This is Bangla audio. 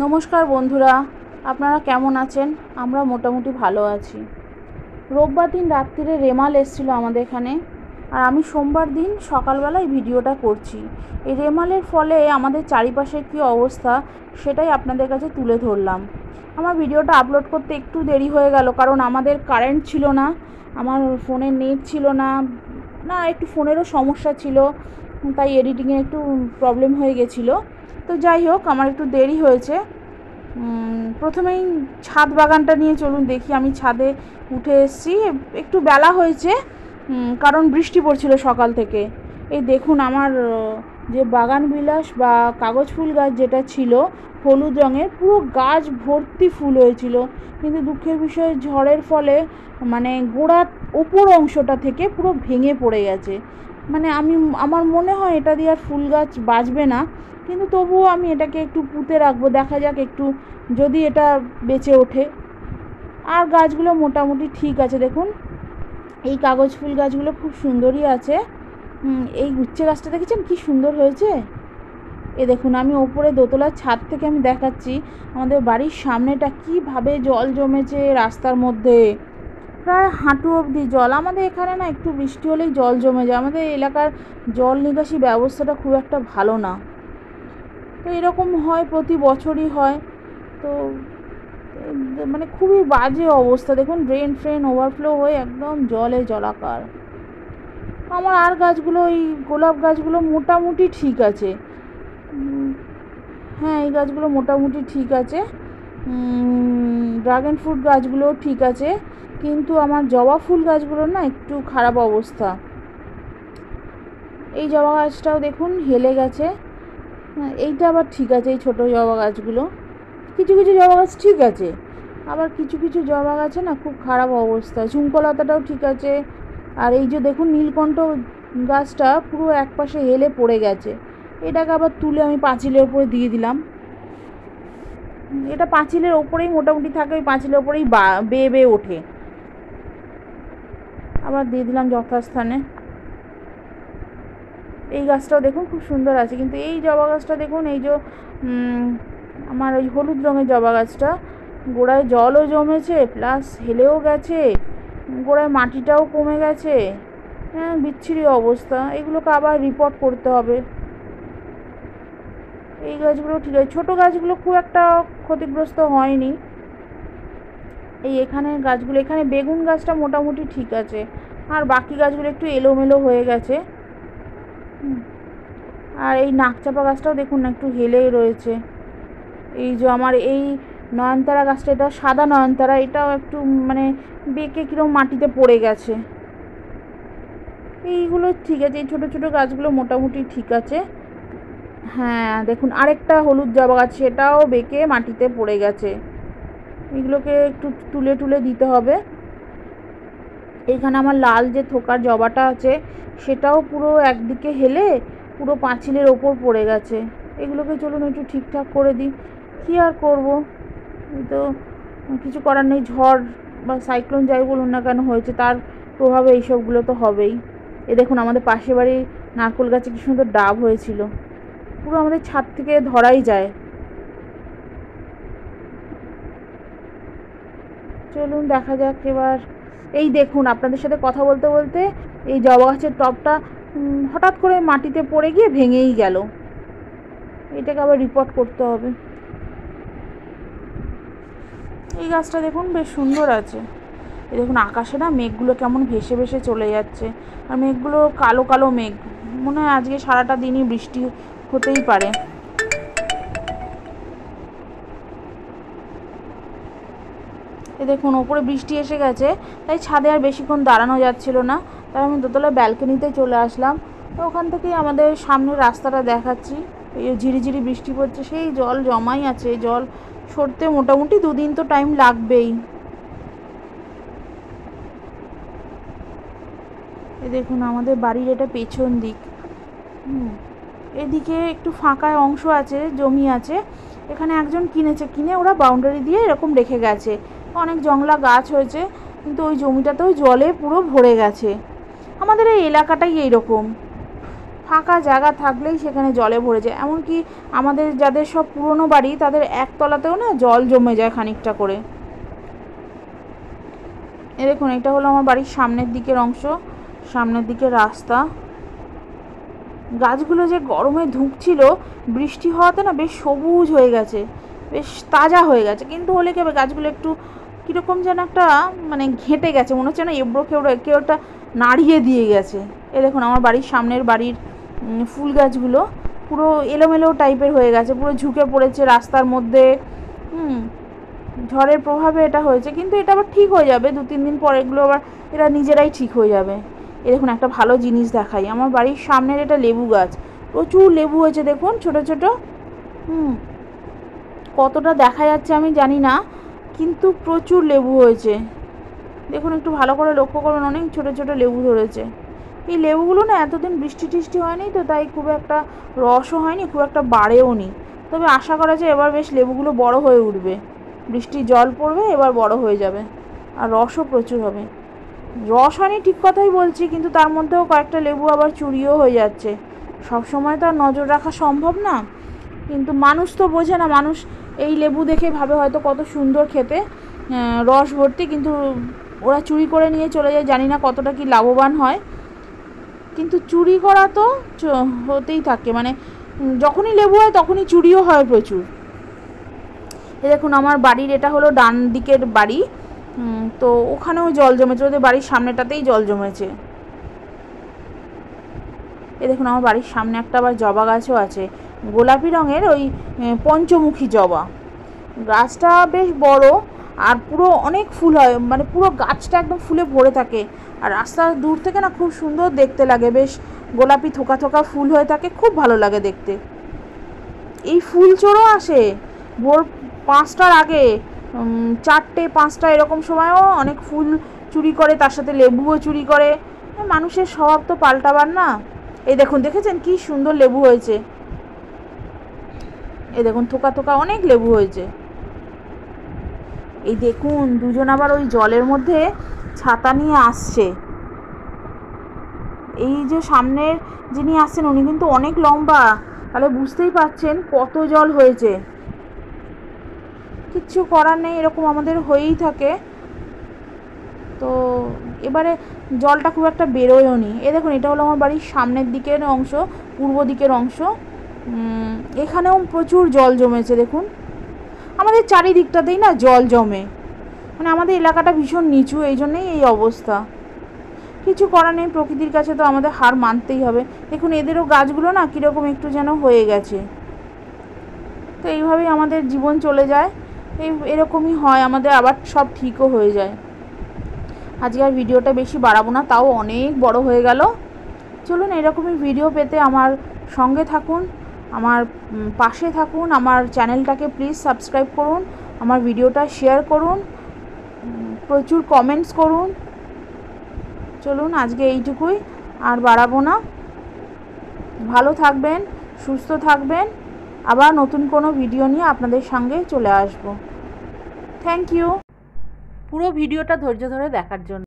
নমস্কার বন্ধুরা, আপনারা কেমন আছেন? আমরা মোটামুটি ভালো আছি। রোববার দিন রাত্রিরে রেমাল এসেছিল আমাদের এখানে, আর আমি সোমবার দিন সকালবেলায় ভিডিওটা করছি। এই রেমালের ফলে আমাদের চারিপাশের কী অবস্থা সেটাই আপনাদের কাছে তুলে ধরলাম। আমার ভিডিওটা আপলোড করতে একটু দেরি হয়ে গেল, কারণ আমাদের কারেন্ট ছিল না, আমার ফোনে নেট ছিল না, একটু ফোনেরও সমস্যা ছিল, তাই এডিটিংয়ে একটু প্রবলেম হয়ে গেছিলো। তো যাই হোক, আমার একটু দেরি হয়েছে। প্রথমেই ছাদ বাগানটা নিয়ে চলুন দেখি। আমি ছাদে উঠে এসেছি, একটু বেলা হয়েছে, কারণ বৃষ্টি পড়ছিল সকাল থেকে। এই দেখুন আমার যে বাগান বিলাস বা কাগজ ফুল গাছ যেটা ছিল হলুদ রঙের, পুরো গাছ ভর্তি ফুল হয়েছিল, কিন্তু দুঃখের বিষয় ঝড়ের ফলে গোড়ার ওপর অংশটা থেকে পুরো ভেঙে পড়ে গেছে। আমার মনে হয় এটা দিয়ে আর ফুল গাছ বাঁচবে না, কিন্তু তবুও আমি এটাকে একটু পুঁতে রাখবো, দেখা যাক একটু যদি এটা বেঁচে ওঠে। আর গাছগুলো মোটামুটি ঠিক আছে। দেখুন এই কাগজ ফুল গাছগুলো খুব সুন্দরই আছে। এই উচ্ছে গাছটা দেখেছেন কি সুন্দর হয়েছে? এ দেখুন, আমি ওপরে দোতলার ছাদ থেকে আমি দেখাচ্ছি আমাদের বাড়ির সামনেটা কীভাবে জল জমেছে। রাস্তার মধ্যে প্রায় হাঁটু অবধি জল। আমাদের এখানে না একটু বৃষ্টি হলেই জল জমে যায়। আমাদের এলাকার জল নিকাশি ব্যবস্থাটা খুব একটা ভালো না, তো এরকম হয়, প্রতি বছরই হয়। তো খুবই বাজে অবস্থা। দেখুন ড্রেন ফ্রেন ওভারফ্লো হয়ে একদম জলে জলাকার। আমার আর গাছগুলো, ওই গোলাপ গাছগুলো মোটামুটি ঠিক আছে। হ্যাঁ, এই গাছগুলো মোটামুটি ঠিক আছে। ড্রাগন ফ্রুট গাছগুলোও ঠিক আছে, কিন্তু আমার জবা ফুল গাছগুলোর না একটু খারাপ অবস্থা। এই জবা গাছটাও দেখুন হেলে গেছে। এইটা আবার ঠিক আছে, এই ছোটো জবা গাছগুলো। কিছু কিছু জবা গাছ ঠিক আছে, আবার কিছু কিছু জবা গাছে না খুব খারাপ অবস্থা। ঝুমকলতাটাও ঠিক আছে। আর এই যে দেখুন নীলকণ্ঠ গাছটা পুরো একপাশে হেলে পড়ে গেছে। এটাকে আবার তুলে আমি পাঁচিলের ওপরে দিয়ে দিলাম। এটা পাঁচিলের ওপরেই মোটামুটি থাকে, ওই পাঁচিলের ওপরেই বেয়ে বেয়ে ওঠে। আবার দিয়ে দিলাম যথাস্থানে। এই গাছটাও দেখুন খুব সুন্দর আছে, কিন্তু এই জবা গাছটা দেখুন, এই যে আমার ওই হলুদ রঙের জবা গাছটা, গোড়ায় জলও জমেছে, প্লাস হেলেও গেছে, গোড়ায় মাটিটাও কমে গেছে। হ্যাঁ, বিচ্ছিরি অবস্থা। এগুলোকে আবার রিপোর্ট করতে হবে। এই গাছগুলো ঠিক আছে, ছোটো গাছগুলো খুব একটা ক্ষতিগ্রস্ত হয়নি। এখানে গাছগুলো, এখানে বেগুন গাছটা মোটামুটি ঠিক আছে, আর বাকি গাছগুলো একটু এলোমেলো হয়ে গেছে। আর এই নাকচাপা গাছটাও দেখুন না একটু হেলেই রয়েছে। এই যে আমার এই নয়নতারা গাছটা, এটা সাদা নয়নতারা, এটাও একটু বেঁকে কীরকম মাটিতে পড়ে গেছে। এইগুলো ঠিক আছে, এই ছোটো ছোটো গাছগুলো মোটামুটি ঠিক আছে। হ্যাঁ দেখুন আরেকটা হলুদ জবা গাছ, সেটাও বেঁকে মাটিতে পড়ে গেছে। এগুলোকে একটু তুলে তুলে দিতে হবে। এখানে আমার লাল যে থোকার জবাটা আছে, সেটাও পুরো একদিকে হেলে পুরো পাঁচিলের ওপর পড়ে গেছে। এগুলোকে চলুন একটু ঠিকঠাক করে দিই। কী আর করবো, তো কিছু করার নেই। ঝড় বা সাইক্লোন যাই বলুন না কেন হয়েছে, তার প্রভাবে এইসবগুলো তো হবেই। দেখুন আমাদের পাশের বাড়ির নারকেল গাছে কি সুন্দর ডাব হয়েছিল, পুরো আমাদের ছাদ থেকে ধরাই যায়। চলুন দেখা যাক এবার। এই দেখুন আপনাদের সাথে কথা বলতে বলতে এই জবা গাছের টবটা হঠাৎ করে মাটিতে পড়ে গিয়ে ভেঙেই গেল। এটাকে আবার রিপোর্ট করতে হবে। এই গাছটা দেখুন বেশ সুন্দর আছে। এই দেখুন আকাশে না মেঘগুলো কেমন ভেসে ভেসে চলে যাচ্ছে, আর মেঘগুলো কালো কালো মেঘ। মনে হয় আজকে সারাটা দিনই বৃষ্টি হতেই পারে। দেখুন ওপরে বৃষ্টি এসে গেছে, তাই ছাদে আর বেশিক্ষণ দাঁড়ানো যাচ্ছিল না, তাই আমি দোতলা ব্যালকনিতে চলে আসলাম। তো ওখান থেকেই আমাদের সামনের রাস্তাটা দেখাচ্ছি। এই ঝিরিঝিরি বৃষ্টি পড়ছে, সেই জল জমাই আছে, জল সরতে মোটামুটি 2 দিন তো টাইম লাগবেই। দেখুন আমাদের বাড়ির এটা পেছন দিক। এদিকে একটু ফাঁকা অংশ আছে, জমি আছে, এখানে একজন কিনে ওরা বাউন্ডারি দিয়ে এরকম রেখে গেছে। অনেক জংলা গাছ হয়েছে, কিন্তু ওই জমিটাতেও জলে পুরো ভরে গেছে। আমাদের এই এলাকাটাই এইরকম, ফাঁকা জায়গা থাকলেই সেখানে জলে ভরে যায়। এমনকি আমাদের যাদের সব পুরনো বাড়ি তাদের একতলাতেও না জল জমে যায় খানিকটা করে। এ দেখুন, এটা হলো আমার বাড়ির সামনের দিকের অংশ, সামনের দিকের রাস্তা। গাছগুলো যে গরমে ধুঁকছিল, বৃষ্টি হওয়াতে না বেশ সবুজ হয়ে গেছে, বেশ তাজা হয়ে গেছে। কিন্তু হলে কি হবে, গাছগুলো একটু কীরকম যেন একটা মানে ঘেঁটে গেছে, মনে হচ্ছে না এবড়ো খেবড়ো কেউ একটা নাড়িয়ে দিয়ে গেছে। এ দেখুন আমার বাড়ির সামনের বাড়ির ফুল গাছগুলো পুরো এলোমেলো টাইপের হয়ে গেছে, পুরো ঝুঁকে পড়েছে রাস্তার মধ্যে। ঝড়ের প্রভাবে এটা হয়েছে, কিন্তু এটা আবার ঠিক হয়ে যাবে 2-3 দিন পর, এগুলো আবার এরা নিজেরাই ঠিক হয়ে যাবে। এ দেখুন একটা ভালো জিনিস দেখাই, আমার বাড়ির সামনের এটা লেবু গাছ, প্রচুর লেবু হয়েছে দেখুন, ছোট ছোট। কতটা দেখা যাচ্ছে আমি জানি না, কিন্তু প্রচুর লেবু হয়েছে দেখুন, একটু ভালো করে লক্ষ্য করুন, অনেক ছোট ছোট লেবু ধরেছে। এই লেবুগুলো না এতদিন বৃষ্টি টিষ্টি হয়নি তো, তাই খুব একটা রসও হয়নি, খুব একটা বাড়েও নি। তবে আশা করা যায় এবার বেশ লেবুগুলো বড় হয়ে উঠবে, বৃষ্টির জল পড়বে, এবার বড় হয়ে যাবে, আর রসও প্রচুর হবে। রস হয়নি ঠিক কথাই বলছি, কিন্তু তার মধ্যেও কয়েকটা লেবু আবার চুরিও হয়ে যাচ্ছে। সব সময় তো আর নজর রাখা সম্ভব না, কিন্তু মানুষ তো বোঝে না। মানুষ এই লেবু দেখে ভাবে হয়তো কত সুন্দর খেতে, রস ভর্তি, কিন্তু ওরা চুরি করে নিয়ে চলে যায়। জানি না কতটা কি লাভবান হয়, কিন্তু চুরি করা তো হতেই থাকে, মানে যখনই লেবু হয় তখনই চুরিও হয় প্রচুর। এ দেখুন আমার বাড়ির এটা হলো ডান দিকের বাড়ি, তো ওখানেও জল জমেছে, ওদের বাড়ির সামনেটাতেই জল জমেছে। এ দেখুন আমার বাড়ির সামনে একটা আবার জবা গাছও আছে, গোলাপি রঙের, ওই পঞ্চমুখী জবা। গাছটা বেশ বড়, আর পুরো অনেক ফুল হয়, মানে পুরো গাছটা একদম ফুলে ভরে থাকে। আর রাস্তার দূর থেকে না খুব সুন্দর দেখতে লাগে, বেশ গোলাপি থোকা থোকা ফুল হয়ে থাকে, খুব ভালো লাগে দেখতে। এই ফুল চোরও আসে ভোর 5টার আগে, 4টে-5টা এরকম সময়ও অনেক ফুল চুরি করে, তার সাথে লেবুও চুরি করে। মানুষের স্বভাব তো পাল্টাবার না। এই দেখুন, দেখেছেন কি সুন্দর লেবু হয়েছে, এই দেখুন থোকা থোকা অনেক লেবু হয়েছে। এই দেখুন দুজন আবার ওই জলের মধ্যে ছাতা নিয়ে আসছে। এই যে সামনের যিনি আসছেন উনি কিন্তু অনেক লম্বা, তাহলে বুঝতেই পারছেন কত জল হয়েছে। কিচ্ছু করার নেই, এরকম আমাদের হয়েই থাকে। তো এবারে জলটা খুব একটা বেরোয়ও নি। এ দেখুন এটা হলো আমার বাড়ির সামনের দিকের অংশ, পূর্ব দিকের অংশ। এখানেও প্রচুর জল জমেছে দেখুন, আমাদের চারিদিকটাতেই না জল জমে, মানে আমাদের এলাকাটা ভীষণ নিচু, এই জন্যেই এই অবস্থা। কিছু করার নেই, প্রকৃতির কাছে তো আমাদের হার মানতেই হবে। দেখুন এদেরও গাছগুলো না কীরকম একটু যেন হয়ে গেছে। তো এইভাবেই আমাদের জীবন চলে যায়, এরকমই হয় আমাদের, আবার সব ঠিকও হয়ে যায়। আজকে আর ভিডিওটা বেশি বাড়াবো না, তাও অনেক বড় হয়ে গেল। চলুন এরকমই ভিডিও পেতে আমার সঙ্গে থাকুন, আমার পাশে থাকুন, আমার চ্যানেলটাকে প্লিজ সাবস্ক্রাইব করুন, আমার ভিডিওটা শেয়ার করুন, প্রচুর কমেন্টস করুন। চলুন আজকে এইটুকুই, আর বাড়াবো না। ভালো থাকবেন, সুস্থ থাকবেন, আবার নতুন কোনো ভিডিও নিয়ে আপনাদের সঙ্গে চলে আসব। থ্যাংক ইউ পুরো ভিডিওটা ধৈর্য ধরে দেখার জন্য।